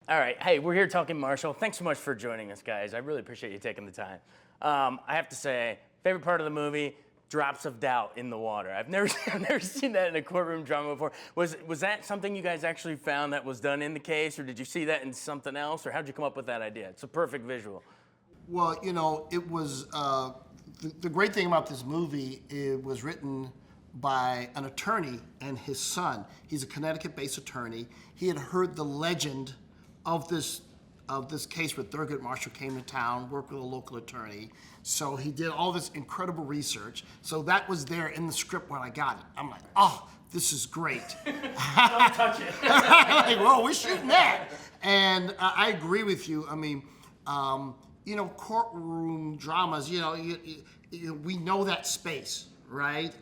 All right. Hey, we're here talking Marshall. Thanks so much for joining us, guys. I really appreciate you taking the time. I have to say, favorite part of the movie, drops of doubt in the water. I've never seen that in a courtroom drama before. Was that something you guys actually found that was done in the case, or did you see that in something else, or how'd you come up with that idea? It's a perfect visual. Well, it was the great thing about this movie. It was written by an attorney and his son. He's a Connecticut-based attorney. He had heard the legend of this case where Thurgood Marshall came to town, worked with a local attorney. So he did all this incredible research. So that was there in the script when I got it. I'm like, oh, this is great. Don't touch it. Like, well, we're shooting that. And I agree with you. I mean, courtroom dramas, we know that space, right?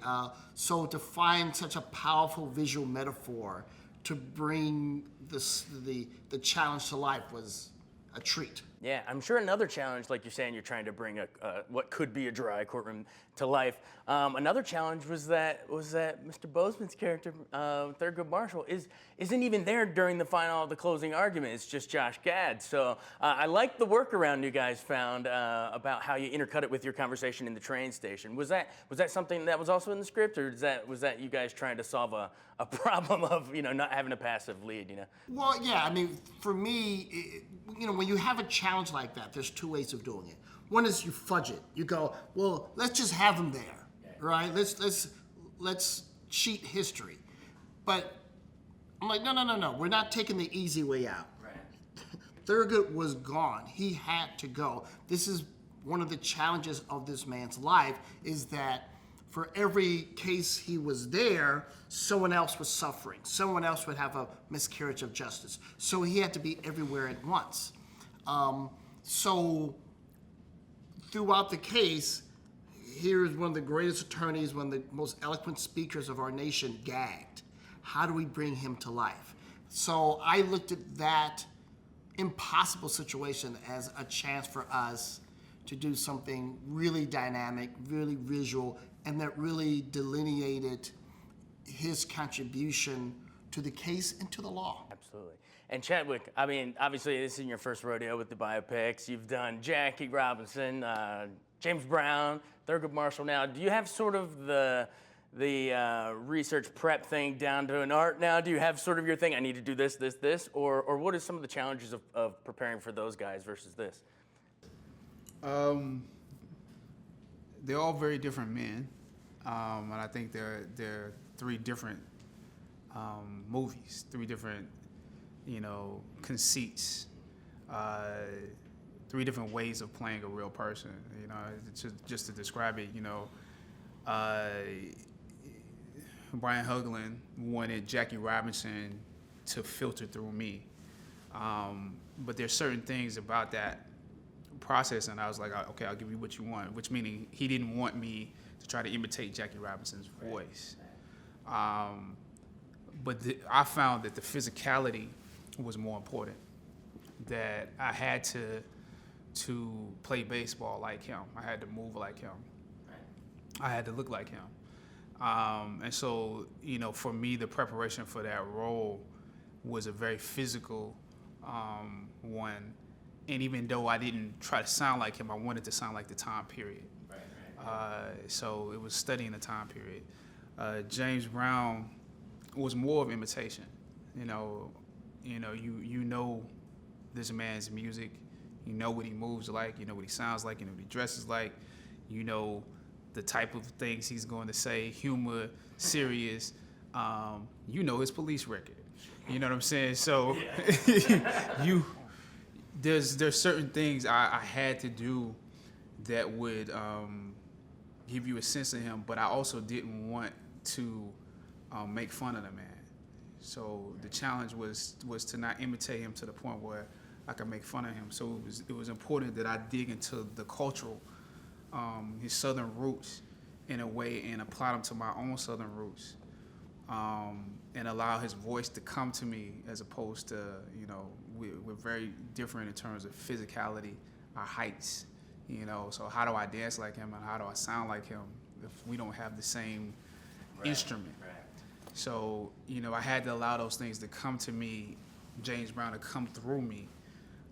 So to find such a powerful visual metaphor to bring the challenge to life was a treat. Yeah, I'm sure another challenge, like you're saying, you're trying to bring what could be a dry courtroom to life. Another challenge was that Mr. Boseman's character, Thurgood Marshall, isn't even there during the closing argument. It's just Josh Gad. So I like the workaround you guys found about how you intercut it with your conversation in the train station. Was that something that was also in the script, or was that you guys trying to solve a problem of not having a passive lead? Well, yeah. I mean, for me, when you have a challenge like that, there's two ways of doing it. One is you fudge it. You go, well, let's just have him there, right? Let's cheat history. But I'm like, no. We're not taking the easy way out. Right. Thurgood was gone. He had to go. This is one of the challenges of this man's life, is that for every case he was there, someone else was suffering. Someone else would have a miscarriage of justice. So he had to be everywhere at once. So throughout the case, here is one of the greatest attorneys, one of the most eloquent speakers of our nation, gagged. How do we bring him to life? So I looked at that impossible situation as a chance for us to do something really dynamic, really visual, and that really delineated his contribution to the case and to the law. Absolutely. And Chadwick, I mean, obviously this isn't your first rodeo with the biopics. You've done Jackie Robinson, James Brown, Thurgood Marshall now. Do you have sort of the research prep thing down to an art now? Do you have sort of your thing, I need to do this, or what are some of the challenges of preparing for those guys versus this? They're all very different men, and I think they're three different movies, three different conceits, three different ways of playing a real person. Just to describe it, Brian Hudlin wanted Jackie Robinson to filter through me, but there's certain things about that process, and I was like, okay, I'll give you what you want, which meaning he didn't want me to try to imitate Jackie Robinson's voice. But I found that the physicality was more important, that I had to play baseball like him. I had to move like him. I had to look like him. And so, for me, the preparation for that role was a very physical one. And even though I didn't try to sound like him, I wanted to sound like the time period. So it was studying the time period. James Brown was more of imitation. You know this man's music. You know what he moves like. You know what he sounds like. You know what he dresses like. You know the type of things he's going to say, humor, serious. You know his police record. You know what I'm saying? So there's certain things I had to do that would give you a sense of him, but I also didn't want to make fun of the man. So the challenge was to not imitate him to the point where I could make fun of him. So it was important that I dig into the cultural, his Southern roots in a way, and apply them to my own Southern roots, and allow his voice to come to me, as opposed to, we're very different in terms of physicality, our heights, so how do I dance like him and how do I sound like him if we don't have the same instrument? Right. So, I had to allow those things to come to me James Brown to come through me.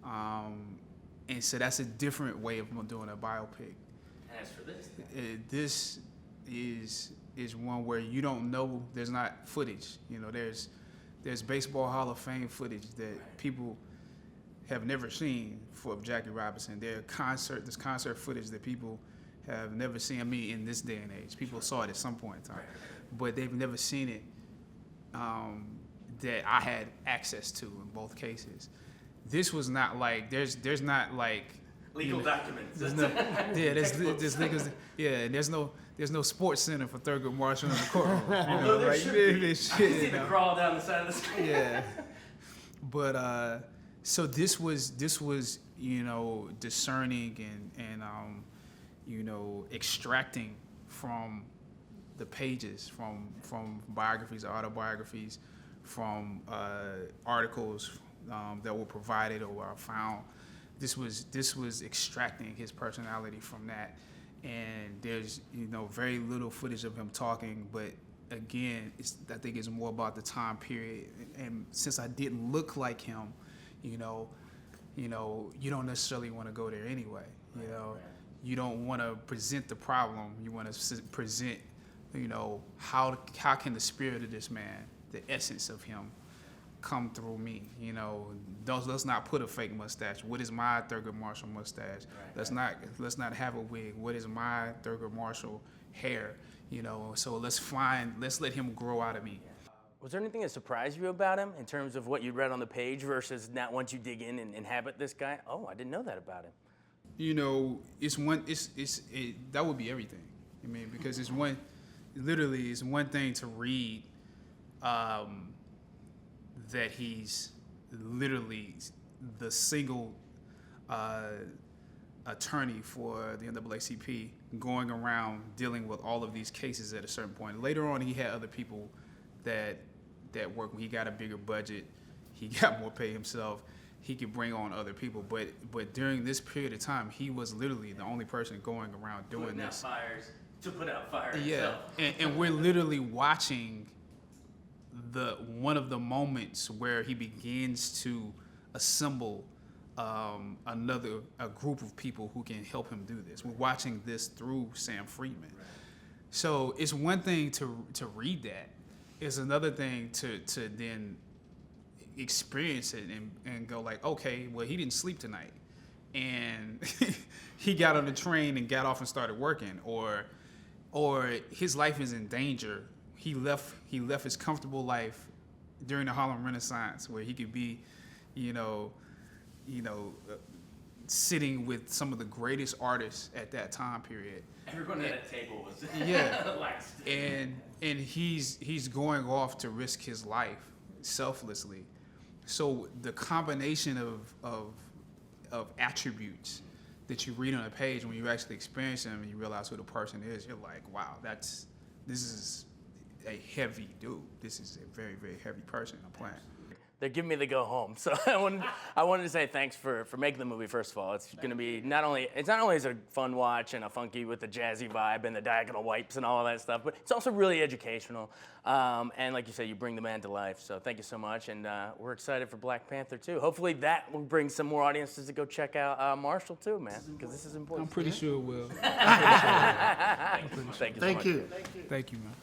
And so that's a different way of doing a biopic. And as for this, This is one where you don't know, there's not footage. You know, there's Baseball Hall of Fame footage that people have never seen for Jackie Robinson. There's concert footage that people have never seen. I mean, in this day and age, people saw it at some point in time, but they've never seen it that I had access to in both cases. This was not like there's not like legal documents. There's no, yeah, there's niggas. Yeah, and there's no sports center for Thurgood Marshall in the courtroom. Although there should be. I see the crawl down the side of the screen. Yeah, but so this was discerning and extracting from the pages, from biographies, autobiographies, from articles that were provided or were found. This was extracting his personality from that, and there's very little footage of him talking, but again, I think it's more about the time period, and since I didn't look like him, you don't necessarily want to go there anyway. You don't want to present the problem. You want to present, how can the spirit of this man, the essence of him, come through me. Let's not put a fake mustache. What is my Thurgood Marshall mustache? Let's not have a wig. What is my Thurgood Marshall hair? So let's let him grow out of me. Was there anything that surprised you about him in terms of what you read on the page versus not once you dig in and inhabit this guy? Oh, I didn't know that about him. That would be everything. I mean, because it's one thing to read that he's literally the single attorney for the NAACP going around dealing with all of these cases at a certain point. Later on, he had other people that work. When he got a bigger budget, he got more pay himself. He could bring on other people, but during this period of time, he was literally the only person going around doing this. Put out fire. Yeah, and we're literally watching one of the moments where he begins to assemble a group of people who can help him do this. We're watching this through Sam Friedman. Right. So it's one thing to read that. It's another thing to then experience it and go like, okay, well, he didn't sleep tonight, and he got on the train and got off and started working, or his life is in danger. He left his comfortable life during the Harlem Renaissance, where he could be, sitting with some of the greatest artists at that time period. Everyone at that table was relaxed. And he's going off to risk his life selflessly. So the combination of attributes that you read on a page, when you actually experience them and you realize who the person is, you're like, wow, this is a heavy dude. This is a very, very heavy person I'm playing. They're giving me the go home. So I wanted to say thanks for making the movie, first of all. It's going to be not only as a fun watch and a funky with the jazzy vibe and the diagonal wipes and all of that stuff, but it's also really educational. And like you said, you bring the man to life. So thank you so much. And we're excited for Black Panther, too. Hopefully that will bring some more audiences to go check out Marshall, too, man, because this is important. I'm pretty sure it will. Thank you so much. Thank you. Thank you, man.